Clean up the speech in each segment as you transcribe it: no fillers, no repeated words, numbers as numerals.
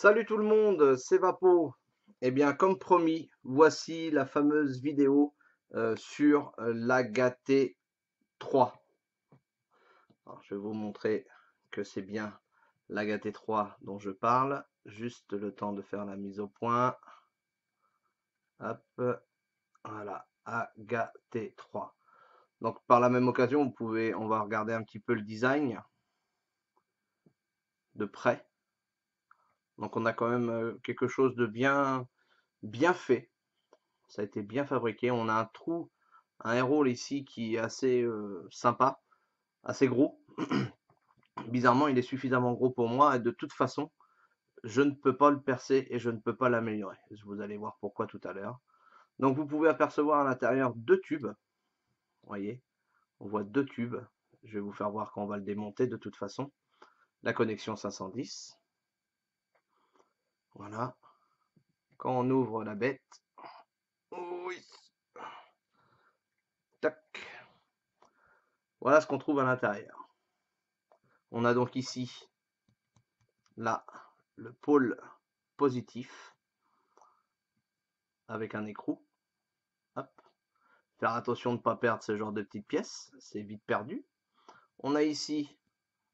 Salut tout le monde, c'est Vapo. Eh bien, comme promis, voici la fameuse vidéo sur l'Agaté 3. Alors, je vais vous montrer que c'est bien l'Agaté 3 dont je parle. Juste le temps de faire la mise au point. Hop, voilà, Agaté 3. Donc, par la même occasion, on va regarder un petit peu le design de près. Donc, on a quand même quelque chose de bien fait. Ça a été bien fabriqué. On a un héros ici qui est assez sympa, assez gros. Bizarrement, il est suffisamment gros pour moi et de toute façon, je ne peux pas le percer et je ne peux pas l'améliorer. Vous allez voir pourquoi tout à l'heure. Donc vous pouvez apercevoir à l'intérieur deux tubes. Vous voyez, on voit deux tubes. Je vais vous faire voir quand on va le démonter de toute façon. La connexion 510. Voilà. Quand on ouvre la bête. Oui. Tac. Voilà ce qu'on trouve à l'intérieur. On a donc ici, là, le pôle positif avec un écrou. Hop. Faire attention de ne pas perdre ce genre de petites pièces, c'est vite perdu. On a ici,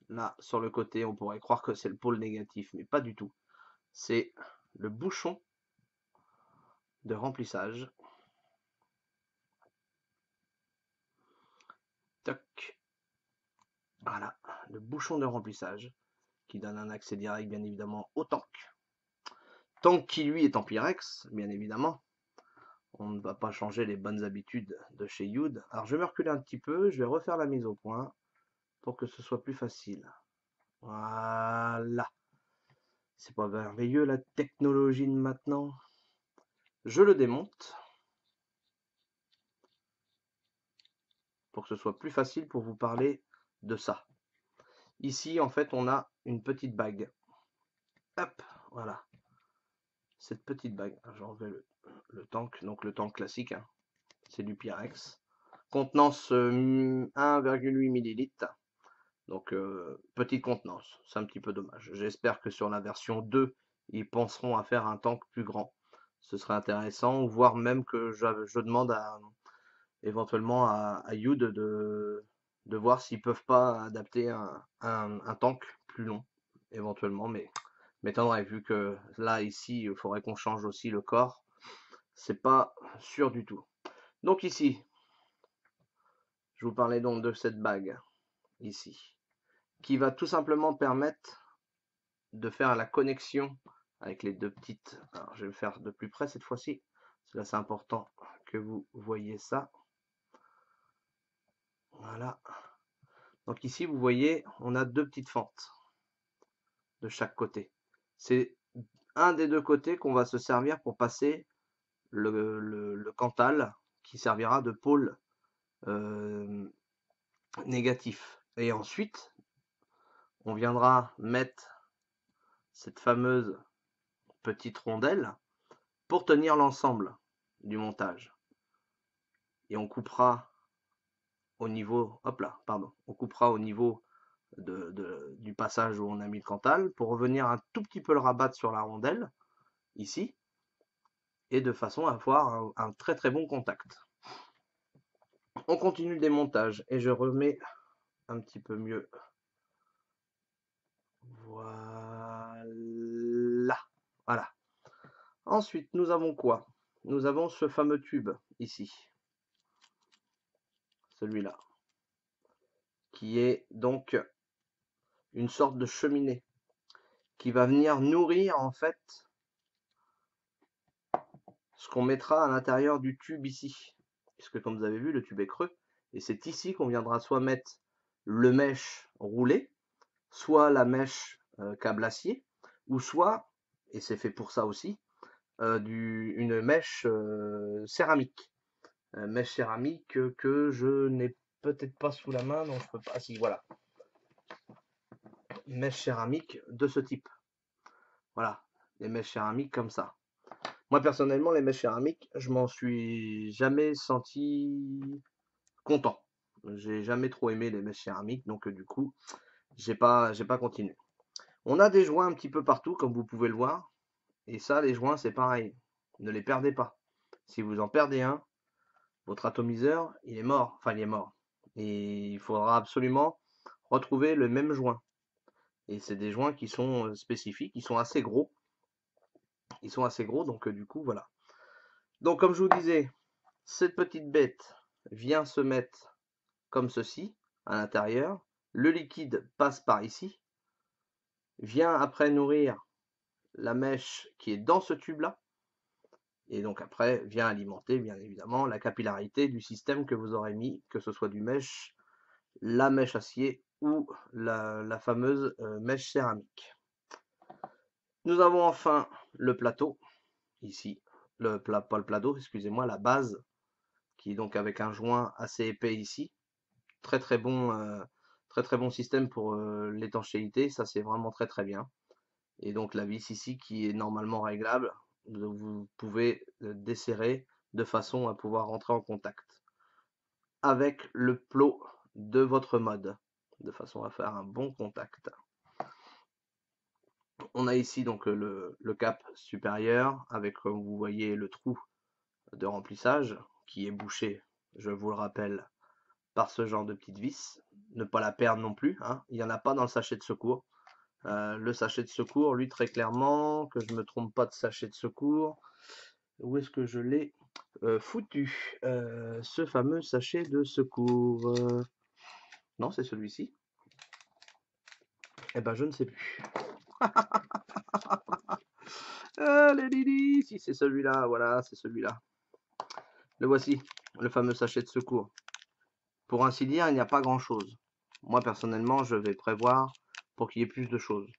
là, sur le côté, on pourrait croire que c'est le pôle négatif, mais pas du tout. C'est le bouchon de remplissage. Toc. Voilà, le bouchon de remplissage qui donne un accès direct, bien évidemment, au tank. Tank qui, lui, est en Pyrex, bien évidemment. On ne va pas changer les bonnes habitudes de chez Youd. Alors, je vais me reculer un petit peu, je vais refaire la mise au point pour que ce soit plus facile. Voilà. C'est pas merveilleux la technologie de maintenant. Je le démonte pour que ce soit plus facile pour vous parler de ça. Ici, en fait, on a une petite bague. Hop, voilà. Cette petite bague. J'ai enlevé le tank, donc le tank classique, hein. C'est du Pyrex. Contenance 1,8 ml. Donc, petite contenance. C'est un petit peu dommage. J'espère que sur la version 2, ils penseront à faire un tank plus grand. Ce serait intéressant, voire même que je demande éventuellement à Youd de voir s'ils peuvent pas adapter un tank plus long, éventuellement, mais m'étonnerait vu que là, ici, il faudrait qu'on change aussi le corps. C'est pas sûr du tout. Donc ici, je vous parlais donc de cette bague, ici, qui va tout simplement permettre de faire la connexion avec les deux petites. Alors, je vais le faire de plus près cette fois-ci. Là, c'est important que vous voyez ça. Voilà. Donc ici, vous voyez, on a deux petites fentes de chaque côté. C'est un des deux côtés qu'on va se servir pour passer le Cantal qui servira de pôle négatif. Et ensuite, on viendra mettre cette fameuse petite rondelle pour tenir l'ensemble du montage. Et on coupera au niveau, hop là, pardon, on coupera au niveau du passage où on a mis le Cantal pour revenir un tout petit peu le rabattre sur la rondelle, ici, et de façon à avoir un très très bon contact. On continue le démontage et je remets un petit peu mieux. Voilà. Voilà. Ensuite, nous avons quoi? Nous avons ce fameux tube ici. Celui-là. Qui est donc une sorte de cheminée qui va venir nourrir en fait ce qu'on mettra à l'intérieur du tube ici. Puisque comme vous avez vu, le tube est creux. Et c'est ici qu'on viendra soit mettre le mèche roulé, soit la mèche câble acier, ou soit, et c'est fait pour ça aussi, une mèche céramique. Mèche céramique que je n'ai peut-être pas sous la main, donc je peux pas. Ah si, voilà. Mèche céramique de ce type. Voilà, les mèches céramiques comme ça. Moi personnellement, les mèches céramiques, je m'en suis jamais senti content. J'ai jamais trop aimé les mèches céramiques, donc du coup, j'ai pas continué. On a des joints un petit peu partout, comme vous pouvez le voir. Et ça, les joints, c'est pareil. Ne les perdez pas. Si vous en perdez un, votre atomiseur, il est mort. Enfin, il est mort. Et il faudra absolument retrouver le même joint. Et c'est des joints qui sont spécifiques, ils sont assez gros. Ils sont assez gros, donc du coup, voilà. Donc, comme je vous disais, cette petite bête vient se mettre comme ceci, à l'intérieur. Le liquide passe par ici, vient après nourrir la mèche qui est dans ce tube-là, et donc après vient alimenter bien évidemment la capillarité du système que vous aurez mis, que ce soit du mèche, la mèche acier ou la fameuse mèche céramique. Nous avons enfin le plateau, ici, pas le plateau, excusez-moi, la base, qui est donc avec un joint assez épais ici. Très très bon système pour l'étanchéité, ça c'est vraiment très très bien. Et donc la vis ici qui est normalement réglable, vous pouvez desserrer de façon à pouvoir rentrer en contact avec le plot de votre mode, de façon à faire un bon contact. On a ici donc le cap supérieur avec, comme vous voyez, le trou de remplissage qui est bouché, je vous le rappelle, par ce genre de petite vis. Ne pas la perdre non plus, hein. Il n'y en a pas dans le sachet de secours. Le sachet de secours, lui, très clairement, que je ne me trompe pas de sachet de secours, où est-ce que je l'ai foutu, ce fameux sachet de secours? Non, c'est celui-ci. Eh ben, je ne sais plus. Les Lili, si c'est celui-là, voilà, c'est celui-là. Le voici, le fameux sachet de secours. Pour ainsi dire, il n'y a pas grand-chose. Moi, personnellement, je vais prévoir pour qu'il y ait plus de choses.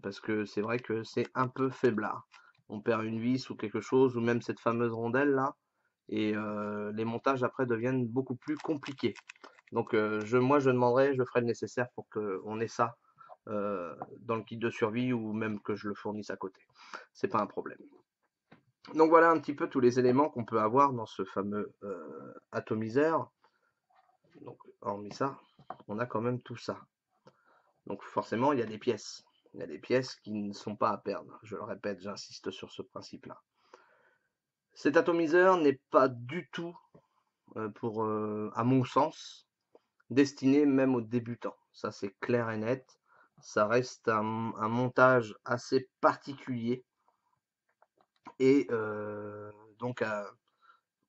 Parce que c'est vrai que c'est un peu faiblard. On perd une vis ou quelque chose, ou même cette fameuse rondelle là, et les montages après deviennent beaucoup plus compliqués. Donc moi je demanderai, je ferai le nécessaire pour qu'on ait ça dans le kit de survie ou même que je le fournisse à côté. C'est pas un problème. Donc voilà un petit peu tous les éléments qu'on peut avoir dans ce fameux atomiseur. Donc hormis ça, on a quand même tout ça. Donc forcément, il y a des pièces. Il y a des pièces qui ne sont pas à perdre. Je le répète, j'insiste sur ce principe-là. Cet atomiseur n'est pas du tout, à mon sens, destiné même aux débutants. Ça, c'est clair et net. Ça reste un montage assez particulier. Et donc,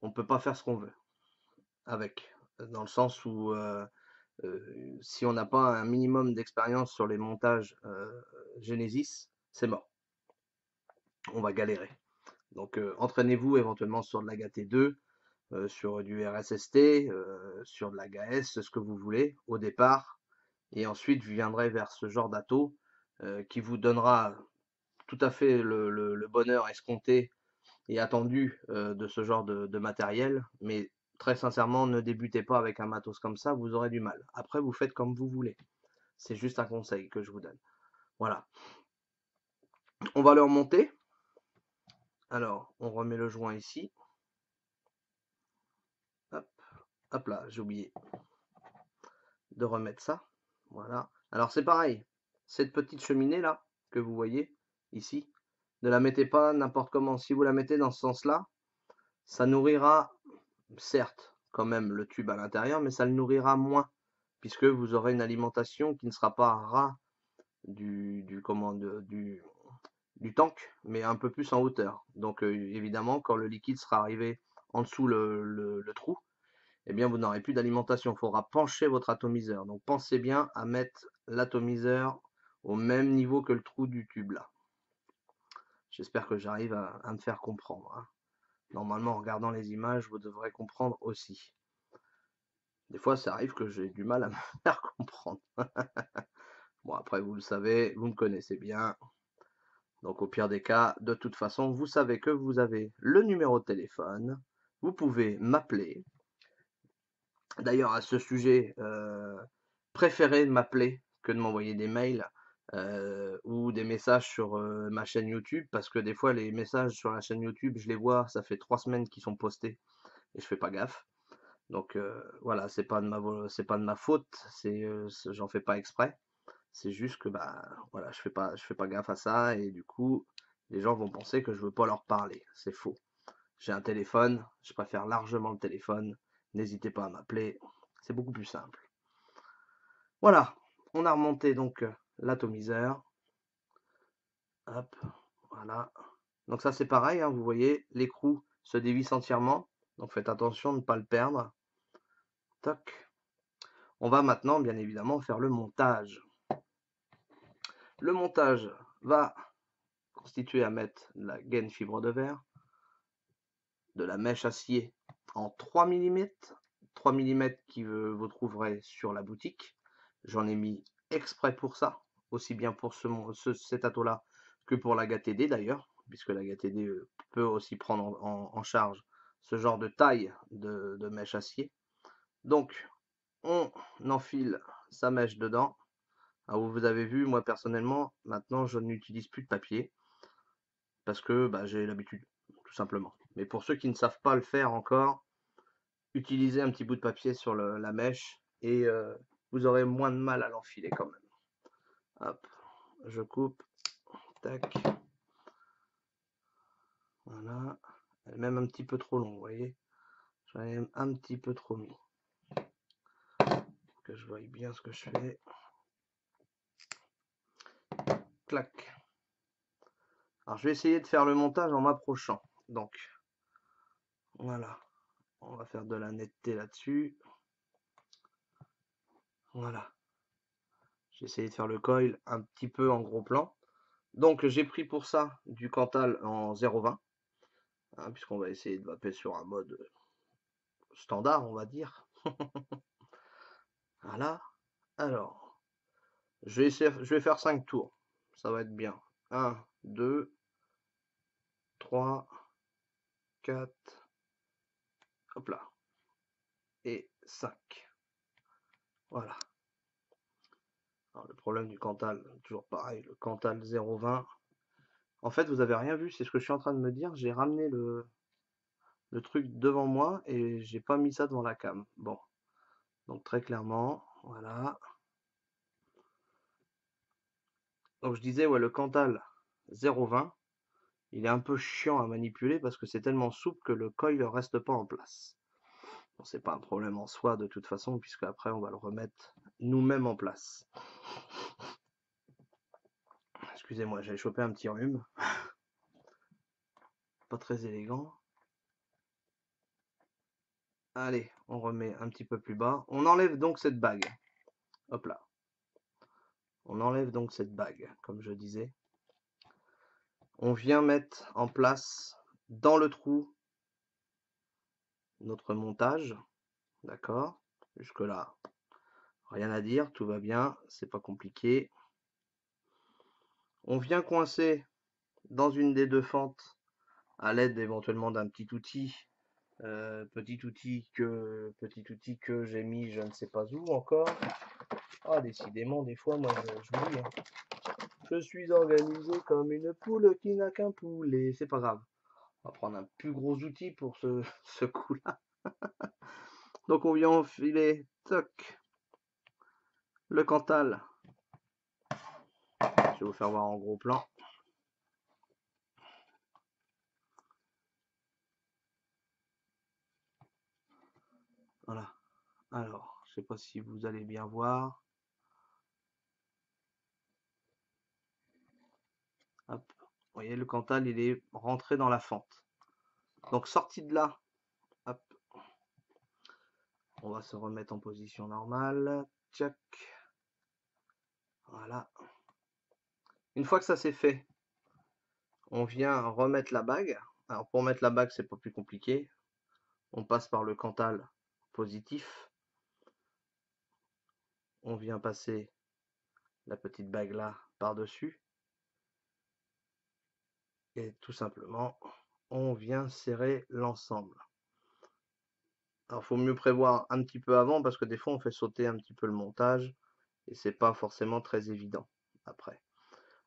on ne peut pas faire ce qu'on veut avec. Dans le sens où si on n'a pas un minimum d'expérience sur les montages Genesis, c'est mort. On va galérer. Donc entraînez-vous éventuellement sur de la GAT2, sur du RSST, sur de la GAS, ce que vous voulez au départ. Et ensuite, vous viendrez vers ce genre d'atto qui vous donnera tout à fait le bonheur escompté et attendu de ce genre de matériel. Mais très sincèrement, ne débutez pas avec un matos comme ça, vous aurez du mal. Après, vous faites comme vous voulez. C'est juste un conseil que je vous donne. Voilà. On va le remonter. Alors, on remet le joint ici. Hop, hop là, j'ai oublié de remettre ça. Voilà. Alors c'est pareil. Cette petite cheminée là, que vous voyez ici, ne la mettez pas n'importe comment. Si vous la mettez dans ce sens-là, ça nourrira, certes, quand même le tube à l'intérieur, mais ça le nourrira moins, puisque vous aurez une alimentation qui ne sera pas ras du tank, mais un peu plus en hauteur. Donc évidemment, quand le liquide sera arrivé en dessous le trou, eh bien vous n'aurez plus d'alimentation. Il faudra pencher votre atomiseur. Donc pensez bien à mettre l'atomiseur au même niveau que le trou du tube là. J'espère que j'arrive à me faire comprendre, hein. Normalement, en regardant les images, vous devrez comprendre aussi. Des fois, ça arrive que j'ai du mal à me faire comprendre. Bon, après, vous le savez, vous me connaissez bien. Donc au pire des cas, de toute façon, vous savez que vous avez le numéro de téléphone. Vous pouvez m'appeler. D'ailleurs, à ce sujet, préférez m'appeler que de m'envoyer des mails ou des messages sur ma chaîne YouTube, parce que des fois, les messages sur la chaîne YouTube, je les vois, ça fait 3 semaines qu'ils sont postés et je fais pas gaffe. Donc voilà, c'est pas de ma faute, j'en fais pas exprès. C'est juste que bah voilà, je fais pas gaffe à ça et du coup, les gens vont penser que je veux pas leur parler. C'est faux. J'ai un téléphone, je préfère largement le téléphone. N'hésitez pas à m'appeler, c'est beaucoup plus simple. Voilà, on a remonté donc l'atomiseur. Hop, voilà. Donc ça c'est pareil, hein, vous voyez, l'écrou se dévisse entièrement. Donc faites attention de ne pas le perdre. Toc. On va maintenant, bien évidemment, faire le montage. Le montage va constituer à mettre de la gaine fibre de verre, de la mèche acier en 3 mm, 3 mm que vous trouverez sur la boutique. J'en ai mis exprès pour ça, aussi bien pour cet ato-là que pour la GATD d'ailleurs, puisque la GATD peut aussi prendre en charge ce genre de taille de mèche acier. Donc, on enfile sa mèche dedans. Alors, vous avez vu, moi personnellement, maintenant je n'utilise plus de papier parce que bah, j'ai l'habitude, tout simplement. Mais pour ceux qui ne savent pas le faire encore, utilisez un petit bout de papier sur la mèche et vous aurez moins de mal à l'enfiler quand même. Hop, je coupe, tac, voilà. Elle est même un petit peu trop long, vous voyez. J'en ai un petit peu trop mis. Que je voie bien ce que je fais. Clac. Alors je vais essayer de faire le montage en m'approchant. Donc, voilà. On va faire de la netteté là-dessus. Voilà. J'ai essayé de faire le coil un petit peu en gros plan. Donc j'ai pris pour ça du Cantal en 0,20. Hein, puisqu'on va essayer de vaper sur un mode standard, on va dire. Voilà. Alors, je vais faire 5 tours. Ça va être bien. 1, 2, 3, 4, hop là. Et 5. Voilà. Alors, le problème du Cantal, toujours pareil, le Cantal 0,20. En fait, vous avez rien vu, c'est ce que je suis en train de me dire. J'ai ramené le truc devant moi et j'ai pas mis ça devant la cam. Bon, donc très clairement, voilà. Donc je disais, ouais, le Cantal 0,20, il est un peu chiant à manipuler parce que c'est tellement souple que le coil ne reste pas en place. Bon, c'est pas un problème en soi de toute façon, puisque après on va le remettre nous-mêmes en place. Excusez-moi, j'ai chopé un petit rhume. Pas très élégant. Allez, on remet un petit peu plus bas. On enlève donc cette bague. Hop là. On enlève donc cette bague, comme je disais. On vient mettre en place dans le trou notre montage. D'accord? Jusque là, rien à dire, tout va bien, c'est pas compliqué. On vient coincer dans une des deux fentes à l'aide éventuellement d'un petit outil. Petit outil que j'ai mis je ne sais pas où encore. Ah, décidément, des fois, moi, je vous dis, hein, je suis organisé comme une poule qui n'a qu'un poulet. C'est pas grave. On va prendre un plus gros outil pour ce coup-là. Donc, on vient enfiler, toc, le Cantal. Je vais vous faire voir en gros plan. Voilà. Alors, je sais pas si vous allez bien voir. Hop. Vous voyez, le Cantal, il est rentré dans la fente. Donc, sorti de là, hop. On va se remettre en position normale. Tchac. Voilà. Une fois que ça c'est fait, on vient remettre la bague. Alors, pour mettre la bague, c'est pas plus compliqué. On passe par le Cantal positif. On vient passer la petite bague là par-dessus. Et tout simplement, on vient serrer l'ensemble. Alors, il faut mieux prévoir un petit peu avant parce que des fois, on fait sauter un petit peu le montage et c'est pas forcément très évident après.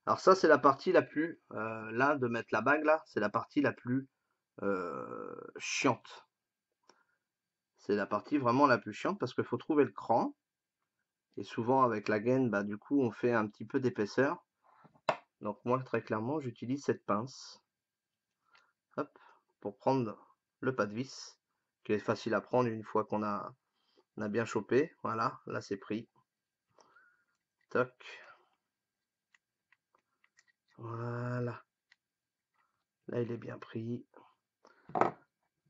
Alors ça, c'est la partie la plus, là, de mettre la bague là, c'est la partie la plus chiante. C'est la partie vraiment la plus chiante parce qu'il faut trouver le cran Et souvent avec la gaine, bah, du coup, on fait un petit peu d'épaisseur. Donc moi, très clairement, j'utilise cette pince, hop, pour prendre le pas de vis, qui est facile à prendre une fois on a bien chopé. Voilà, là c'est pris. Toc. Voilà. Là, il est bien pris.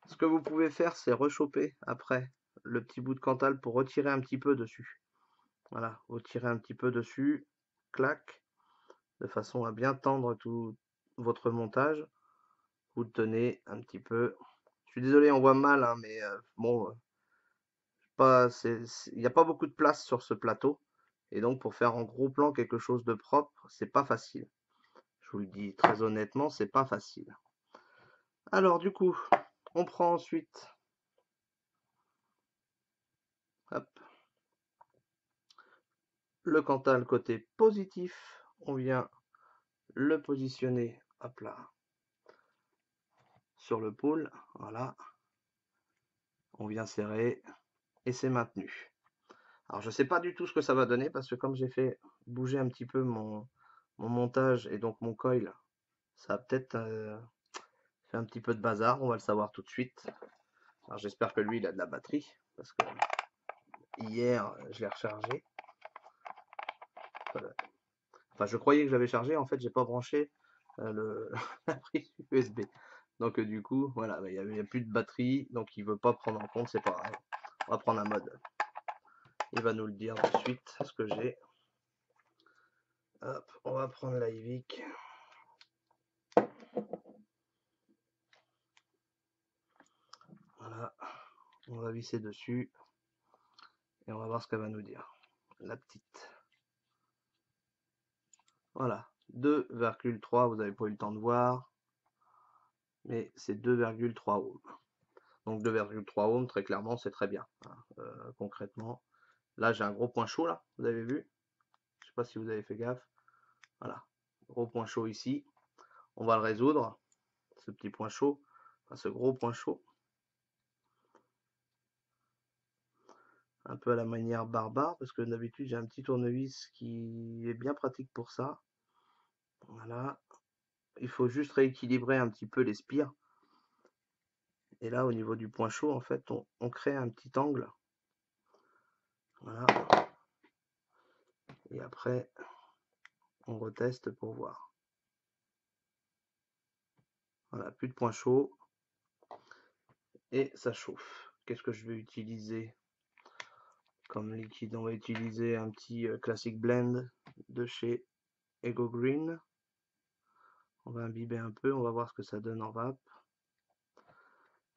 Ce que vous pouvez faire, c'est rechoper après le petit bout de Cantal pour retirer un petit peu dessus. Voilà, vous tirez un petit peu dessus, clac, de façon à bien tendre tout votre montage. Vous le tenez un petit peu. Je suis désolé, on voit mal, hein, mais bon, il n'y a pas beaucoup de place sur ce plateau. Et donc, pour faire en gros plan quelque chose de propre, c'est pas facile. Je vous le dis très honnêtement, c'est pas facile. Alors, du coup, on prend ensuite, hop, le Cantal côté positif. On vient le positionner, hop là, sur le pôle. Voilà. On vient serrer et c'est maintenu. Alors, je ne sais pas du tout ce que ça va donner parce que comme j'ai fait bouger un petit peu mon montage et donc mon coil, ça a peut-être fait un petit peu de bazar. On va le savoir tout de suite. Alors, j'espère que lui, il a de la batterie parce que hier, je l'ai rechargé. Enfin, je croyais que j'avais chargé. En fait, j'ai pas branché la prise USB. Donc, du coup, voilà, il n'y a plus de batterie. Donc, il veut pas prendre en compte. C'est pas grave. On va prendre un mode. Il va nous le dire tout de suite ce que j'ai. Hop, on va prendre la Ivic. Voilà, on va visser dessus et on va voir ce qu'elle va nous dire. La petite. Voilà, 2,3, vous n'avez pas eu le temps de voir, mais c'est 2,3 ohms. Donc 2,3 ohms, très clairement, c'est très bien. Concrètement, là j'ai un gros point chaud, là, vous avez vu? Je sais pas si vous avez fait gaffe. Voilà, gros point chaud ici. On va le résoudre, ce petit point chaud, enfin ce gros point chaud. Un peu à la manière barbare, parce que d'habitude j'ai un petit tournevis qui est bien pratique pour ça. Voilà, il faut juste rééquilibrer un petit peu les spires. Et là, au niveau du point chaud, en fait, on crée un petit angle. Voilà. Et après, on reteste pour voir. Voilà, plus de point chaud. Et ça chauffe. Qu'est-ce que je vais utiliser comme liquide? On va utiliser un petit Classic Blend de chez Ego Green. On va imbiber un peu, on va voir ce que ça donne en vape.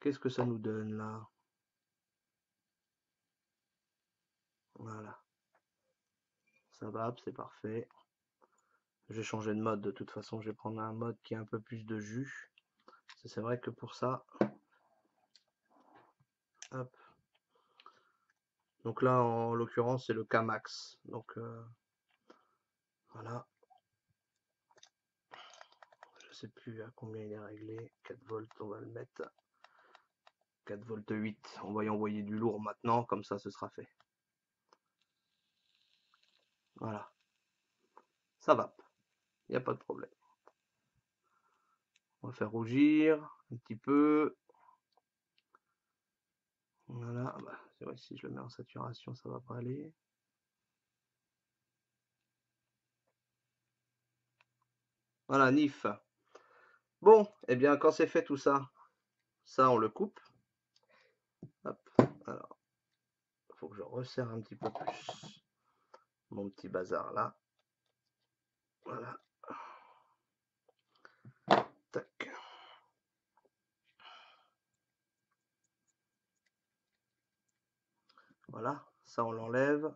Qu'est-ce que ça nous donne là? Voilà. Ça vape, c'est parfait. Je vais changer de mode de toute façon, je vais prendre un mode qui a un peu plus de jus. C'est vrai que pour ça, hop. Donc là, en l'occurrence, c'est le K-Max. Donc voilà. Je sais plus à combien il est réglé. 4 volts, on va le mettre. 4 volts 8. On va y envoyer du lourd maintenant, comme ça ce sera fait. Voilà. Ça va. Il n'y a pas de problème. On va faire rougir un petit peu. Voilà. Bah, c'est vrai, si je le mets en saturation, ça va pas aller. Voilà, NIF. Bon, et bien quand c'est fait tout ça, on le coupe. Hop. Alors, il faut que je resserre un petit peu plus mon petit bazar là. Voilà. Tac. Voilà, ça on l'enlève.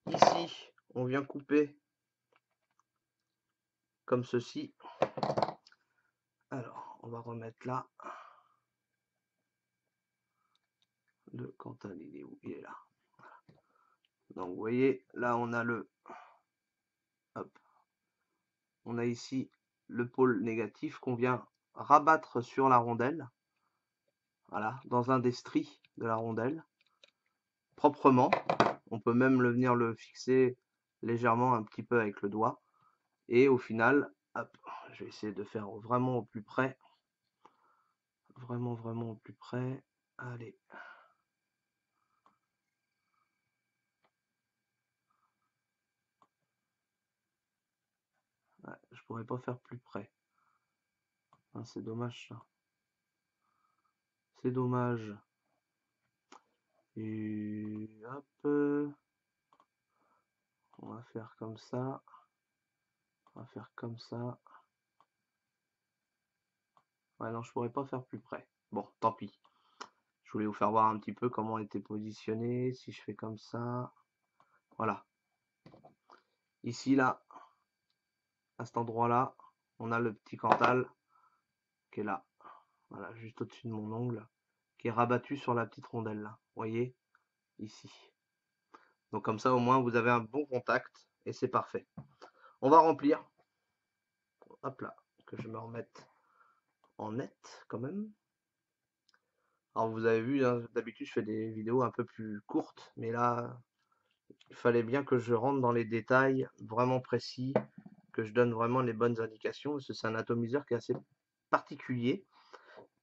Ici, on vient couper comme ceci. Alors, on va remettre là. Le Cantal, il est où? Il est là. Voilà. Donc, vous voyez, là, on a le... Hop. On a ici le pôle négatif qu'on vient rabattre sur la rondelle. Voilà, dans un des stries de la rondelle. Proprement. On peut même venir le fixer légèrement un petit peu avec le doigt. Et au final, hop, je vais essayer de faire vraiment au plus près. Vraiment, vraiment au plus près. Allez. Ouais, je pourrais pas faire plus près. Ah, c'est dommage ça. C'est dommage. Et hop. On va faire comme ça. On va faire comme ça. Ouais, non, je pourrais pas faire plus près. Bon, tant pis. Je voulais vous faire voir un petit peu comment était positionné. Si je fais comme ça. Voilà. Ici, là, à cet endroit-là, on a le petit Cantal qui est là. Voilà, juste au-dessus de mon ongle. Qui est rabattu sur la petite rondelle là. Vous voyez? Ici. Donc comme ça, au moins, vous avez un bon contact. Et c'est parfait. On va remplir. Hop là. Que je me remette en net quand même. Alors vous avez vu, hein, d'habitude je fais des vidéos un peu plus courtes, mais là, il fallait bien que je rentre dans les détails vraiment précis, que je donne vraiment les bonnes indications, parce que c'est un atomiseur qui est assez particulier.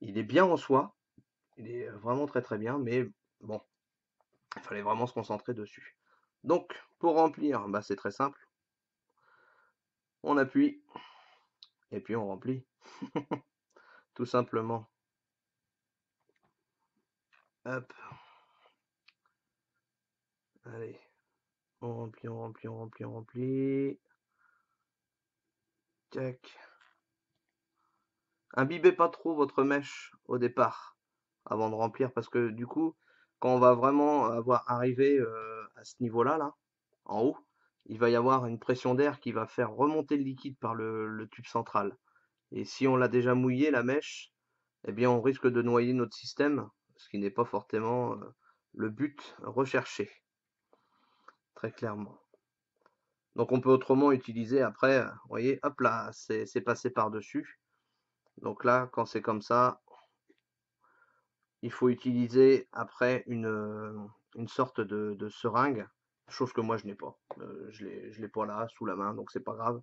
Il est bien en soi, il est vraiment très très bien, mais bon, il fallait vraiment se concentrer dessus. Donc, pour remplir, bah, c'est très simple. On appuie, et puis on remplit. Tout simplement. Hop. Allez. On remplit, on remplit, on remplit, on remplit. Tac. Imbibez pas trop votre mèche au départ, avant de remplir, parce que du coup, quand on va vraiment avoir arrivé à ce niveau-là, là, en haut, il va y avoir une pression d'air qui va faire remonter le liquide par le tube central. Et si on l'a déjà mouillé, la mèche, eh bien on risque de noyer notre système, ce qui n'est pas forcément le but recherché, très clairement. Donc on peut autrement utiliser après, vous voyez, hop là, c'est passé par-dessus. Donc là, quand c'est comme ça, il faut utiliser après une sorte de seringue, chose que moi je n'ai pas. Je l'ai pas là, sous la main, donc c'est pas grave.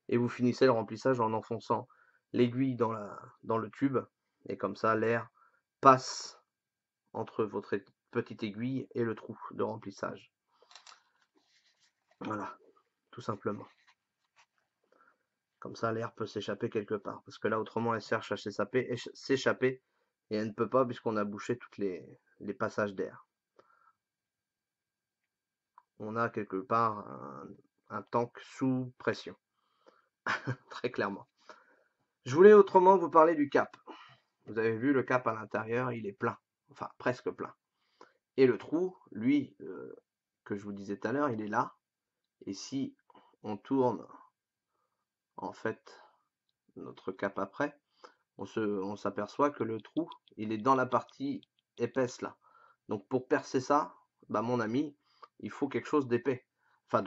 Et vous finissez le remplissage en enfonçant l'aiguille dans le tube, et comme ça l'air passe entre votre petite aiguille et le trou de remplissage. Voilà, tout simplement. Comme ça l'air peut s'échapper quelque part, parce que là autrement elle cherche à s'échapper, et elle ne peut pas puisqu'on a bouché tous les passages d'air. On a quelque part un tank sous pression, très clairement. Je voulais autrement vous parler du cap. Vous avez vu le cap à l'intérieur, il est plein, enfin presque plein. Et le trou, lui, que je vous disais tout à l'heure, il est là. Et si on tourne en fait notre cap après, on s'aperçoit que le trou, il est dans la partie épaisse là. Donc pour percer ça, bah mon ami, il faut quelque chose d'épais. Enfin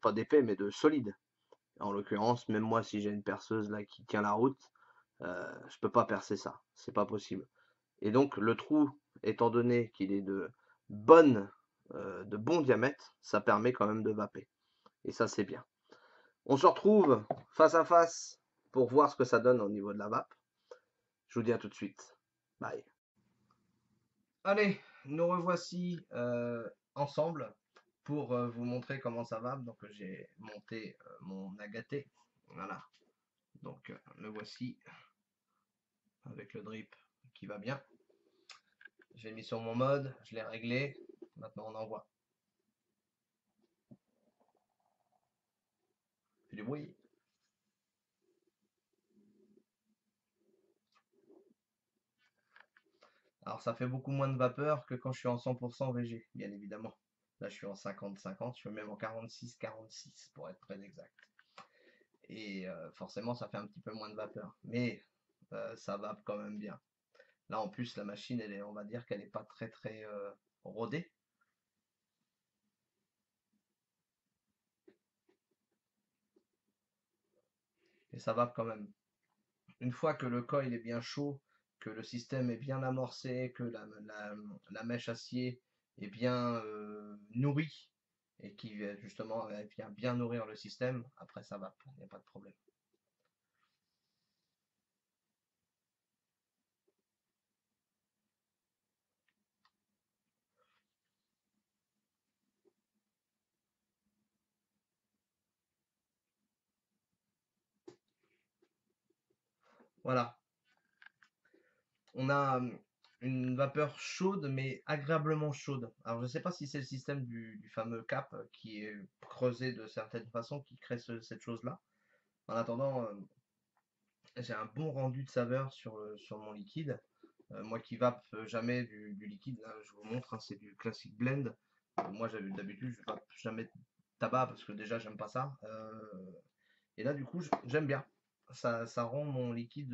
pas d'épais, mais de solide. En l'occurrence, même moi, si j'ai une perceuse là qui tient la route, je peux pas percer ça. C'est pas possible. Et donc, le trou, étant donné qu'il est de bon diamètre, ça permet quand même de vaper. Et ça, c'est bien. On se retrouve face à face pour voir ce que ça donne au niveau de la vape. Je vous dis à tout de suite. Bye. Allez, nous revoici ensemble pour vous montrer comment ça va. Donc, j'ai monté mon agaté. Voilà. Donc, le voici avec le drip qui va bien. Je l'ai mis sur mon mode, je l'ai réglé. Maintenant, on envoie. Fait du bruit. Alors, ça fait beaucoup moins de vapeur que quand je suis en 100% VG, bien évidemment. Là, je suis en 50-50, je suis même en 46-46 pour être très exact. Et forcément, ça fait un petit peu moins de vapeur. Mais ça vape quand même bien. Là, en plus, la machine, on va dire qu'elle n'est pas très très rodée. Et ça vape quand même. Une fois que le coil est bien chaud, que le système est bien amorcé, que la mèche acier est bien nourri et qui justement vient bien nourrir le système, après ça va, il n'y a pas de problème. Voilà, on a une vapeur chaude mais agréablement chaude. Alors je ne sais pas si c'est le système du fameux cap qui est creusé de certaine façon qui crée cette chose-là. En attendant, j'ai un bon rendu de saveur sur mon liquide. Moi qui vape jamais du liquide, là je vous montre, hein, c'est du classic blend. Moi d'habitude je vape jamais de tabac parce que déjà j'aime pas ça. Et là du coup j'aime bien. Ça rend mon liquide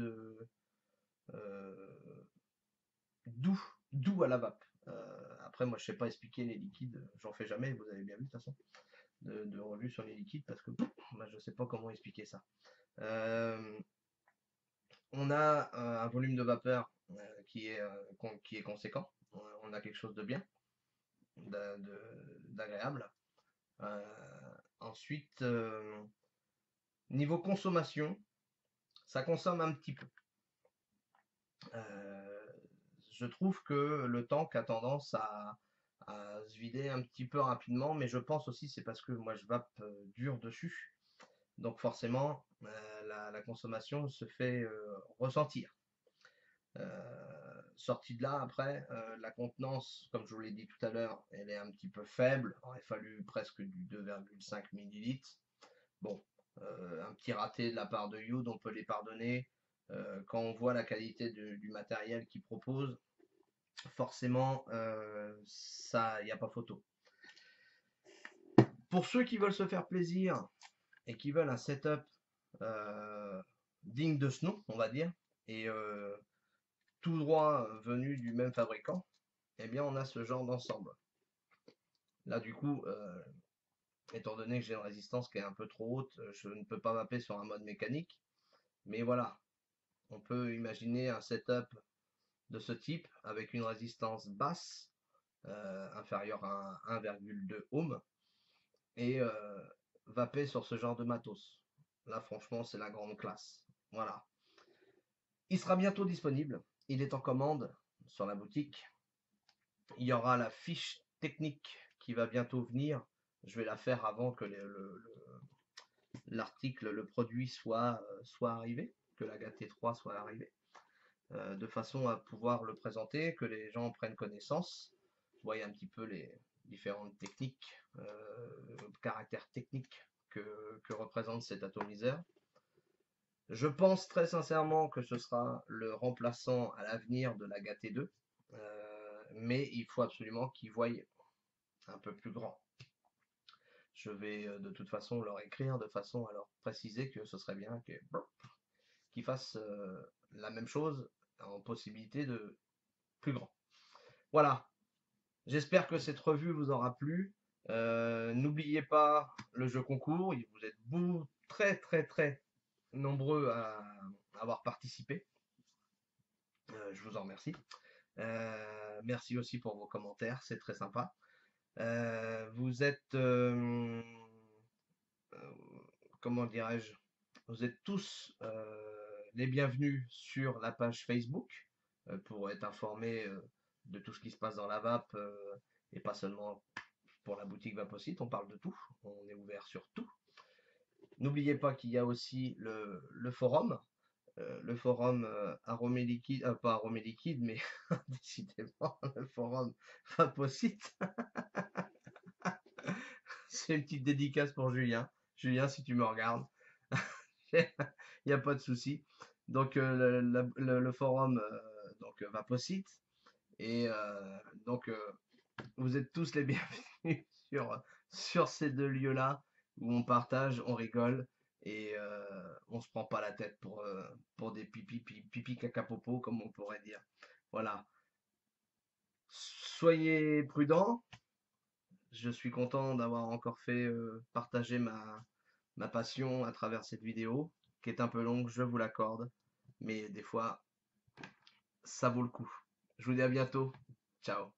doux, doux à la vape. Après moi je sais pas expliquer les liquides, j'en fais jamais, vous avez bien vu de toute façon, de revue sur les liquides parce que bah, je sais pas comment expliquer ça. Euh, on a un volume de vapeur qui est conséquent. On a quelque chose de bien, d'agréable. Ensuite, niveau consommation, ça consomme un petit peu. Euh, je trouve que le tank a tendance à se vider un petit peu rapidement, mais je pense aussi c'est parce que moi je vape dur dessus. Donc forcément, la consommation se fait ressentir. Sortie de là, après, la contenance, comme je vous l'ai dit tout à l'heure, elle est un petit peu faible. Il aurait fallu presque du 2,5 millilitres. Bon, un petit raté de la part de Youd, on peut les pardonner. Quand on voit la qualité du matériel qu'ils proposent, forcément, ça, il n'y a pas photo. Pour ceux qui veulent se faire plaisir et qui veulent un setup digne de ce nom, on va dire, et tout droit venu du même fabricant, eh bien on a ce genre d'ensemble. Là du coup, étant donné que j'ai une résistance qui est un peu trop haute, je ne peux pas vaper sur un mode mécanique. Mais voilà, on peut imaginer un setup de ce type avec une résistance basse, inférieure à 1,2 ohm, et vaper sur ce genre de matos. Là franchement c'est la grande classe. Voilà. Il sera bientôt disponible. Il est en commande sur la boutique. Il y aura la fiche technique qui va bientôt venir. Je vais la faire avant que l'article, le produit soit arrivé, que la GAT3 soit arrivée, de façon à pouvoir le présenter, que les gens prennent connaissance, voient un petit peu les différentes techniques, caractères techniques que représente cet atomiseur. Je pense très sincèrement que ce sera le remplaçant à l'avenir de la GAT2, mais il faut absolument qu'ils voient un peu plus grand. Je vais de toute façon leur écrire de façon à leur préciser que ce serait bien qu'ils fassent la même chose en possibilité de plus grand. Voilà, j'espère que cette revue vous aura plu. N'oubliez pas le jeu concours, vous êtes très très très nombreux à avoir participé. Je vous en remercie. Merci aussi pour vos commentaires, c'est très sympa. Vous êtes, comment dirais-je, vous êtes tous les bienvenus sur la page Facebook pour être informés de tout ce qui se passe dans la vape et pas seulement pour la boutique Vaposite, on parle de tout, on est ouvert sur tout. N'oubliez pas qu'il y a aussi le forum, Aromé Liquide, pas Aromé Liquide, mais décidément le forum Vaposite. C'est une petite dédicace pour Julien. Julien, si tu me regardes, il n'y a pas de souci. Donc le forum donc Vaposite et donc vous êtes tous les bienvenus sur ces deux lieux-là où on partage, on rigole et on se prend pas la tête pour des pipi caca popo comme on pourrait dire. Voilà. Soyez prudents. Je suis content d'avoir encore fait partager ma passion à travers cette vidéo, qui est un peu longue, je vous l'accorde, mais des fois, ça vaut le coup. Je vous dis à bientôt. Ciao.